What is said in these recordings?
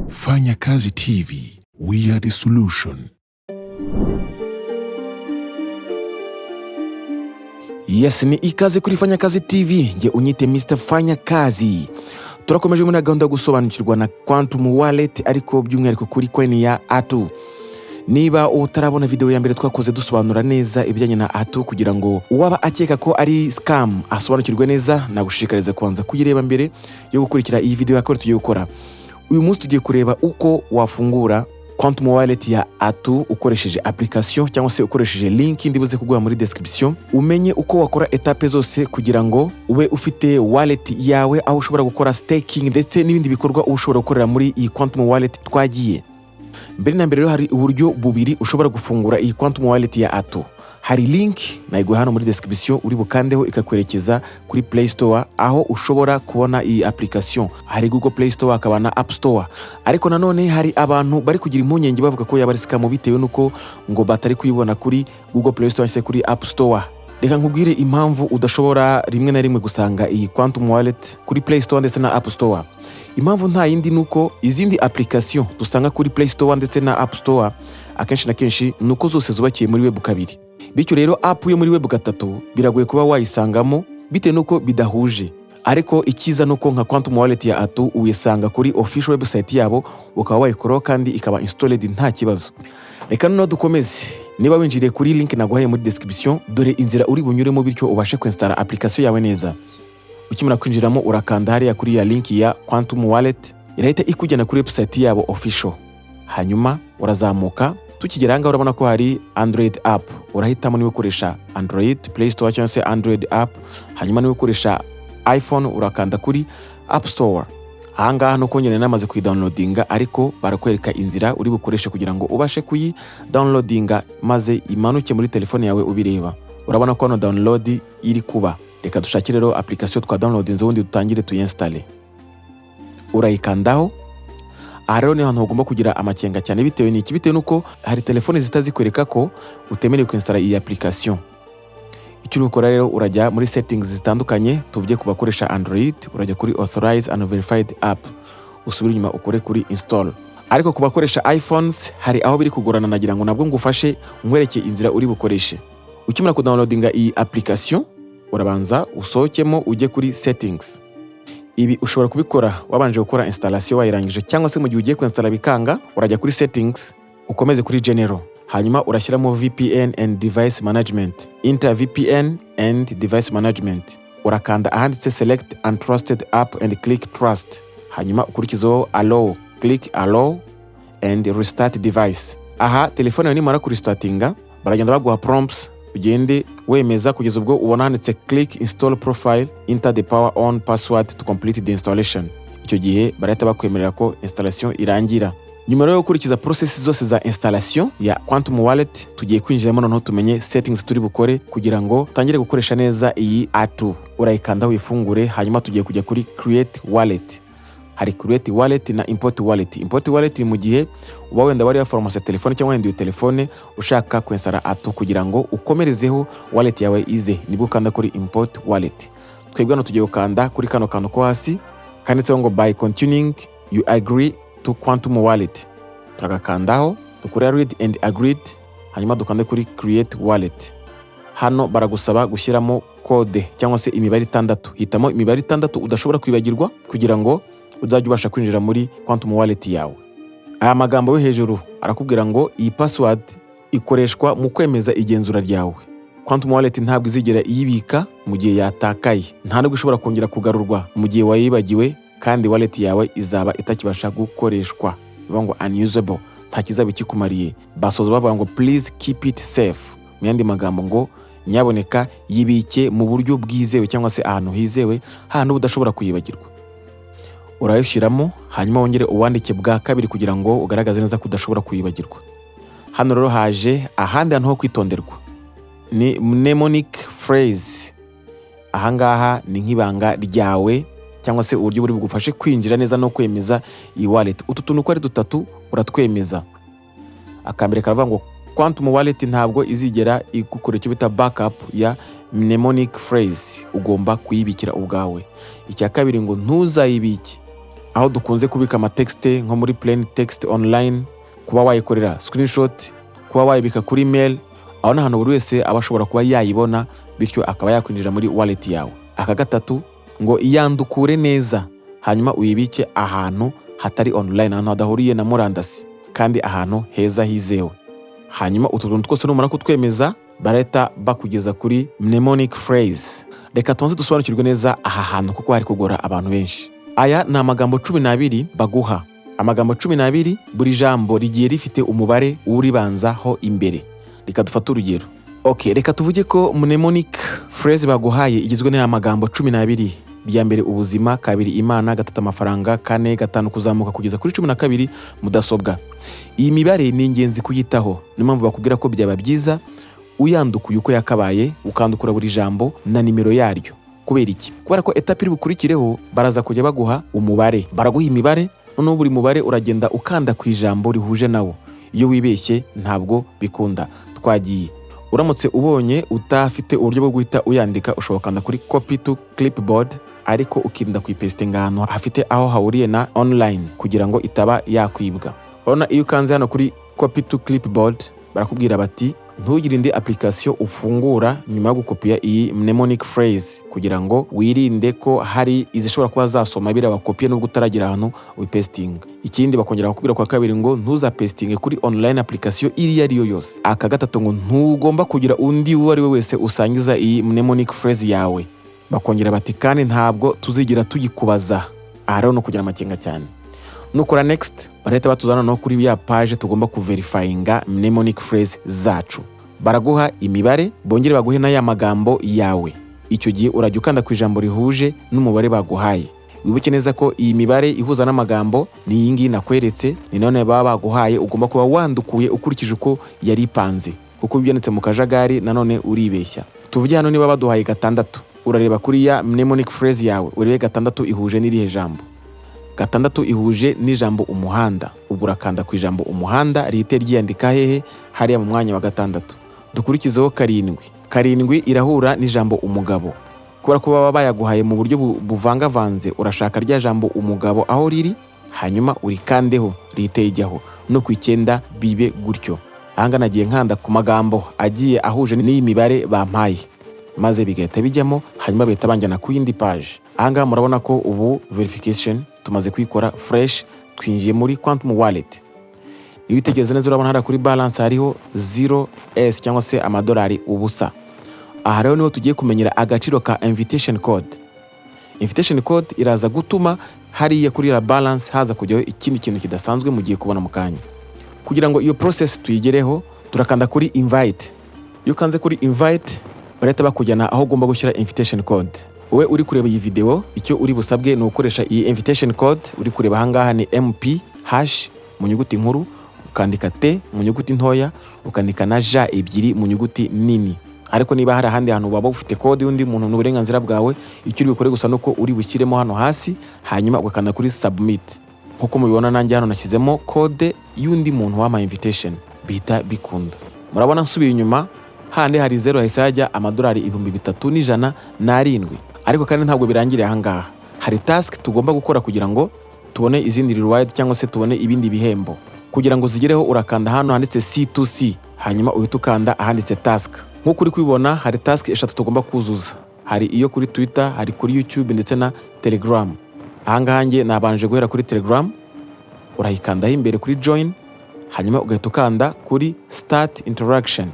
Fanya Kazi TV, we are the solution. Yes, ni ikaze kuri Fanya Kazi TV, nge unyite Mr. Fanya Kazi. Turakomeje muri gahunda gusobanukirwa na Quantum Wallet ariko by'umwihariko kuri coin ya A2. Niba utarabona video ya mbere twakoze dusobanura neza ibijyanye na A2 kugira ngo uwaba akeka ko ari scam asobanukirwe neza, nagushishikariza kubanza kuyireba mbere yo gukurikira iyi video yakore tugiye gukora. Uyu munsi tugiye kureba uko wafungura Quantum Wallet ya A2 ukoresheje application cyangwa se ukoresheje link ndibuze kuguha muri description, umenye uko wakora etape zose kugira ngo ube ufite wallet yawe aho ushobora gukora staking ndetse n'ibindi bikorwa ushobora gukorera muri iyi Quantum Wallet twagiye. Mbere na mbere hari uburyo bubiri ushobora gufungura iyi Quantum Wallet ya A2. Hari link nayiguha hano muri description uri bukandeho ikakwerekeza kuri Play Store aho ushobora kubona iyi application. Hari Google Play Store akaba na App Store. Ariko nanone hari abantu bari kugira impungenge bavuga ko yaba ari scam bitewe nuko ngo batari kuyibona kuri Google Play Store cyangwa kuri App Store. Reka nkubwire impamvu udashobora rimwe na rimwe gusanga iyi Quantum Wallet kuri Play Store ndetse na App Store. Impamvu nta yindi nuko izindi application dusanga kuri Play Store ndetse na App Store akenshi na kenshi nuko zose zubakiye muri web kabiri. Bityo rero app yo muri web gatatu biragoye kuba wayisangamo bitewe nuko bidahuje. Ariko ikiza nuko nka Quantum Wallet ya A2 uyisanga kuri official website yabo ukaba wayikora kandi ikaba installed nta kibazo. Reka none dukomeze. Niba winjiriye kuri link naguhaye muri description, dore inzira uri bunyuremo bityo ubashe kwinstalla application yawe neza. Ukimara kwinjiramo urakanda hariya kuri ya link ya Quantum Wallet, irahita ikujyana kuri website yabo official. Hanyuma urazamuka, tukigera ngaho urabona ko hari Android app. Urahitamo niba ukoresha Android Play Store cyangwa se Android app. Hanyuma niba ukoresha iPhone urakanda kuri App Store. Ahangaha nuko nyine namaze kuyidownloadinga ariko barakwereka inzira uri bukoreshe kugira ngo ubashe kuyidownloadinga maze imanuke muri telefone yawe ubireba. Urabona ko hano download iri kuba. Reka dushakire rero application twa downloadinze ubundi dutangire tuyinstale. Urayikandaho. Aha rero ni ahantu ugomba kugira amakenga cyane bitewe n'iki, bitewe nuko hari telefone zitazikwereka ko utemerewe kwinstalla iyi application. Icyo ukora rero urajya muri settings zitandukanye, tuvuye ku bakoresha Android urajya kuri authorize and verified app, usubira inyuma ukore kuri install. Ariko ku bakoresha iPhones hari aho biri kugorana, nagira ngo nabwo ngufashe nkwereke inzira uri bukoreshe. Ukimara kudownloadinga iyi application urabanza usohokemo ujye kuri settings. Ibi ushobora kubikora wabanje gukora installation wayirangije, cyangwa se mu gihe ugiye kwinstalla bikanga urajya kuri settings ukomeze kuri general. Hanyuma urashyiramo VPN and device management, enter VPN and device management. Urakanda ahanditse select untrusted app and click trust. Hanyuma ukurikizaho allow, click allow and restart device. Aha telefone yawe nimara kurestartinga baragenda baguha prompts, ugende wemeza kugeza ubwo ubona handitse click install profile, enter the power on password to complete the installation. Icyo gihe barahita bakwemerera ko installation irangira. Nyuma yo gukurikiza process zose za installation ya Quantum Wallet, tugiye kwinjiramo noneho tumenye settings turi bukore kugira ngo tangire gukoresha neza iyi A2. Urayikanda wifungure, hanyuma tugiye kujya kuri create wallet. Hari create wallet na import wallet. Import wallet mu gihe uba wenda bari format telefone cyangwa wenda iyo telefone ushaka kwinstalla A2 kugira ngo ukomerezeho wallet yawe ize, nibwo kanda kuri import wallet. Twebwe no tugiye gukanda kuri kano kantu ko hasi kanditseho ngo by continuing you agree to Quantum Wallet. Turagakandaho dukora read and agreed, hanyuma dukande kuri create wallet. Hano baragusaba gushyiramo code cyangwa se imibare 6. Hitamo imibare 6 udashobora kwibagirwa kugira ngo uzajye ubasha kwinjira muri Quantum Wallet yawe. Aya magambo yo hejuru arakubwira ngo iyi password ikoreshwa mu kwemeza igenzura ryawe. Quantum Wallet ntabwo izigera iyibika mu gihe yatakaye, nta nubwo ushobora kongera kugarurwa mu gihe wayibagiwe, kandi wallet yawe izaba itakibasha gukoreshwa, bivuga ngo unusable, nta kizaba ikikumariye. Basoza bavuga ngo please keep it safe, mu yandi magambo ngo nyaboneka yibike mu buryo bwizewe cyangwa se ahantu hizewe, ahantu udashobora kuyibagirwa. Urayishyiramo hanyuma wongere uwandike bwa kabiri kugira ngo ugaragaze neza ko udashobora kuyibagirwa. Hano rero haje ahandi hantu ho kwitonderwa, ni mnemonic phrase. Ahangaha ni nk'ibanga ryawe cyangwa se uburyo buri bugufashe kwinjira neza no kwemeza iyi wallet. Utu tuntu ko ari 3 uratwemeza. Akambere karavuga ngo Quantum Wallet ntabwo izigera igukora icyo bita backup ya mnemonic phrase, ugomba kuyibikira ubwawe. Icya kabiri ngo ntuzayibiki, aho dukunze kubika amatekste nko muri plain text online, kuba wayikorera screenshot, kuba wayibika kuri email, aho n'ahantu buri wese aba ashobora kuba yayibona bityo akaba yakwinjira muri wallet yawe. Aka gatatu ngo iyandukure neza hanyuma uyibike ahantu hatari online, ahantu hadahuriye na murandasi kandi ahantu heza hizewe. Hanyuma utu tuntu twose numara kutwemeza barahita bakugeza kuri mnemonic phrase. Reka tubanze dusobanukirwe neza aha hantu kuko hari kugora abantu benshi. Aya ni amagambo 12 baguha. Amagambo 12, buri jambo rigiye rifite umubare uribanzaho imbere. Reka dufate urugero. Okay, reka tuvuge ko mnemonic phrase baguhaye igizwe n'aya magambo 12. Rya mbere ubuzima, kabiri imana, gatatu amafaranga, kane gatanu kuzamuka kugeza kuri 12 mudasobwa. Iyi mibare ni ingenzi kuyitaho. Niyo mpamvu bakubwira ko byaba byiza uyandukuye uko yakabaye, ukandukura buri jambo na nimero yaryo. Kubera iki? Kubera ko etape iri bukurikireho baraza kujya baguha umubare. Baraguha imibare, noneho buri mubare uragenda ukanda ku ijambo rihuje nawo. Iyo wibeshye ntabwo bikunda. Twagiye. Uramutse ubonye utafite uburyo bwo guhita uyandika, ushobora kanda kuri copy to clipboard, ariko ukirinda kuyipestinga ahantu hafite aho hahuriye na online kugira ngo itaba yakwibwa. Urabona iyo ukanze hano kuri copy to clipboard barakubwira bati ntugire indi application ufungura nyuma yo gukopiya iyi mnemonic phrase kugira ngo wirinde ko hari izishobora kuba zasoma bira bakopiye nubwo utaragira ahantu wipesting. Ikindi bakongera bakubwira kwa kabiri ngo ntuzapestinge kuri online application iri ari yo yose. Aka gatatu ngo ntugomba kugira undi uwo ari we wese usangiza iyi mnemonic phrase yawe. Bakongera bati kandi ntabwo tuzigira tuyikubaza. Aha rero no kugira amakenga cyane. Nukora next barahita batuzana no kuri ya page tugomba kuverifyinga mnemonic phrase zacu. Baraguha imibare, bongere baguhe na ya magambo yawe. Icyo gihe urajya ukanda ku ijambo rihuje n'umubare baguhaye. Wibuke neza ko iyi mibare ihuza n'amagambo ni iyi ngiyi nakweretse, ni none baba baguhaye ugomba kuba wandukuye ukurikije uko yari ipanze. Kuko byanditse mu kajagari nanone uribeshya. Tuvuge hano niba baduhaye 6, urareba kuri ya mnemonic phrase yawe, urebe 6 ihuje n'irihe jambo. 6 ihuje n'ijambo umuhanda. Ubwo urakanda ku ijambo umuhanda rihite ryandika hehe hariya mu mwanya wa 6. Dukurikizeho 7. 7 irahura n'ijambo umugabo. Kubera ko baba bayaguhaye mu buryo buvangavanze, urashaka rya jambo umugabo aho riri hanyuma urikandeho rihite ijyaho. No ku 9 bibe gutyo. Ahanga nagiye nkanda ku magambo agiye ahuje n'iyi mibare bampaye, maze bigahita bijyamo hanyuma bahita banjyana ku yindi page. Ahanga murabona ko ubu verification tumaze kuyikora fresh, twinjiye muri Quantum Wallet. Niyo utegereza neza urabona hara kuri balance hariho 0s cyangwa se amadolari ubusa. Aha rero niho tugiye kumenyera agaciro ka invitation code. Invitation code iraza gutuma hariya kuri la balance haza kujyaho ikindi kintu kidasanzwe mugiye kubona mu kanya. Kugira ngo iyo process tuyigereho turakanda kuri invite. Iyo kanze kuri invite barahita bakujyana aho ugomba gushyira invitation code. Wowe uri kureba iyi video, icyo uri busabwe ni ukoresha iyi invitation code. Uri kureba ahangaha ni MP hash mu nyuguti nkuru, ukandika T mu nyuguti ntoya, ukandika na J ebyiri mu nyuguti nini. Ariko niba hari ahandi hantu waba ufite code y'undi muntu n'uburenganzira bwawe, icyo uri bukore gusa nuko uri bushyiremo hano hasi hanyuma ugakanda kuri submit. Nkuko mubibona nanjye hano nashyizemo code y'undi muntu wama invitation, bihita bikunda. Murabona nsubira inyuma handi hari 0 hahise hajya amadolari 3107. Ariko kandi ntabwo birangiriye ahangaha. Hari task tugomba gukora kugira ngo tubone izindi reward cyangwa se tubone ibindi bihembo. Kugira ngo zigereho urakanda hano handitse C2C hanyuma uhita ukanda ahanditse task. Nkuko uri kubibona hari task 3 tugomba kuzuza. Hari iyo kuri Twitter, hari kuri YouTube ndetse na Telegram. Ahangaha nge nabanje guhera kuri Telegram, urayikandaho imbere kuri join hanyuma ugahita ukanda kuri start interaction.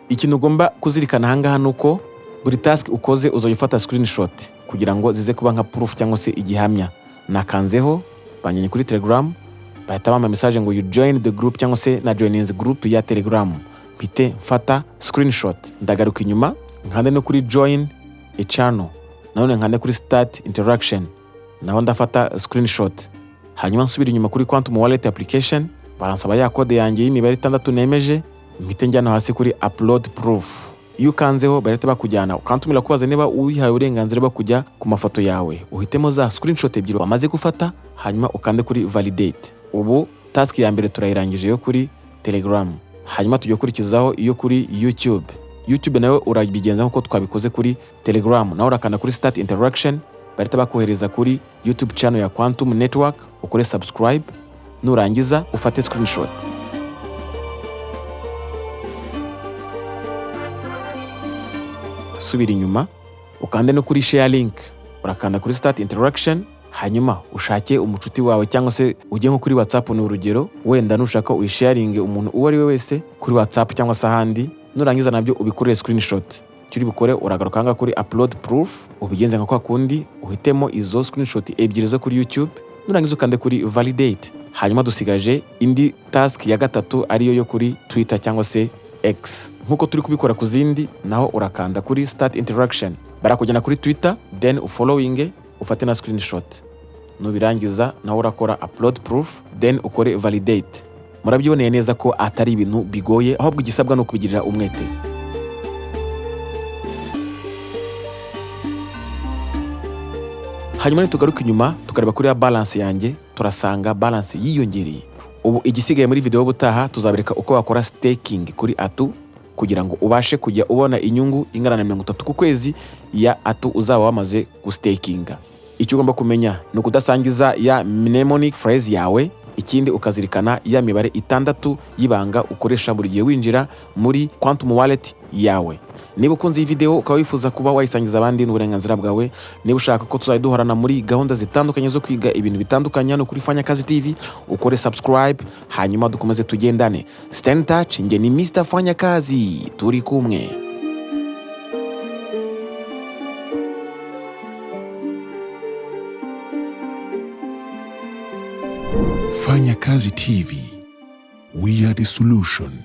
Ikintu ugomba kuzirikana ahangaha nuko buri task ukoze uzajya ufata screenshot kugira ngo zize kuba nka proof cyangwa se igihamya. Nakanzeho banyenye kuri Telegram, bahita bampa message ngo you join the group cyangwa se na joinings group ya Telegram. Pite mfata screenshot, ndagaruka inyuma nkande no kuri join a channel, naone nkande kuri start interaction, naho ndafata screenshot. Hanyuma nsubira inyuma kuri Quantum Wallet application, baransaba ya code yanjye y'imibare 6 nemeje, mpite njyana hasi kuri upload proof. Iyo ukanzeho bahita bakujyana, ukantumira kubaza niba uyihaye uburenganzira bwo kujya ku mafoto yawe. Uhitemo za screenshot ebyiri wamaze gufata hanyuma ukande kuri validate. Ubu task ya mbere turayirangije yo kuri Telegram. Hanyuma tujye kurikizaho iyo kuri YouTube. YouTube nawe urabigenza nkuko twabikoze kuri Telegram. Nawe urakanda kuri start interaction bahita bakohereza kuri YouTube channel ya Quantum Network, ukore subscribe, nurangiza ufate screenshot. Subira inyuma ukande no kuri share link, urakanda kuri start interaction, hanyuma ushake umucuti wawe cyangwa se ujye nko kuri WhatsApp ni urugero, wenda nushaka uyisharinge umuntu uwo ari we wese kuri WhatsApp cyangwa se ahandi, nurangiza nabyo ubikoreye screenshot. Cyuri bukore uragaruka kuri upload proof, ubigenze nka kwa kundi, uhitemo izo screenshot ebyiri zo kuri YouTube, nurangiza ukande kuri validate. Hanyuma dusigaje indi task ya gatatu ariyo yo kuri Twitter cyangwa se X. Nkuko turi kubikora ku zindi, naho urakanda kuri start interaction, barakujyana kuri Twitter, then ufollowing, ufate na screenshot. Nubirangiza naho urakora upload proof, then ukore validate. Murabyiboneye neza ko atari ibintu bigoye, ahubwo igisabwa no kubigirira umwete. Hanyuma tugaruka inyuma tukareba kuri ya balance yanjye, turasanga balance yiyongereye. Ubu igisigaye muri video butaha tuzabereka uko wakora staking kuri Atu kugira ngo ubashe kujya ubona inyungu ingana na 30 ku kwezi ya Atu uzaba wamaze gustakinga. Icyo ugomba kumenya ni ukudasangiza ya mnemonic phrase yawe, ikindi ukazirikana ya mibare 6 y'ibanga ukoresha buri gihe winjira muri Quantum Wallet yawe. Niba ukunze iyi video ukaba wifuza kuba wayisangiza abandi n'uburenganzira bwawe, niba ushaka ko tuzayiduhorana muri gahunda zitandukanye zo kwiga ibintu bitandukanye hano kuri Fanya Kazi TV, ukore subscribe, hanyuma dukomeze tugendane. Stay in touch, nge ni Mr. Fanya Kazi, turi kumwe. Fanya Kazi TV, we are the solution.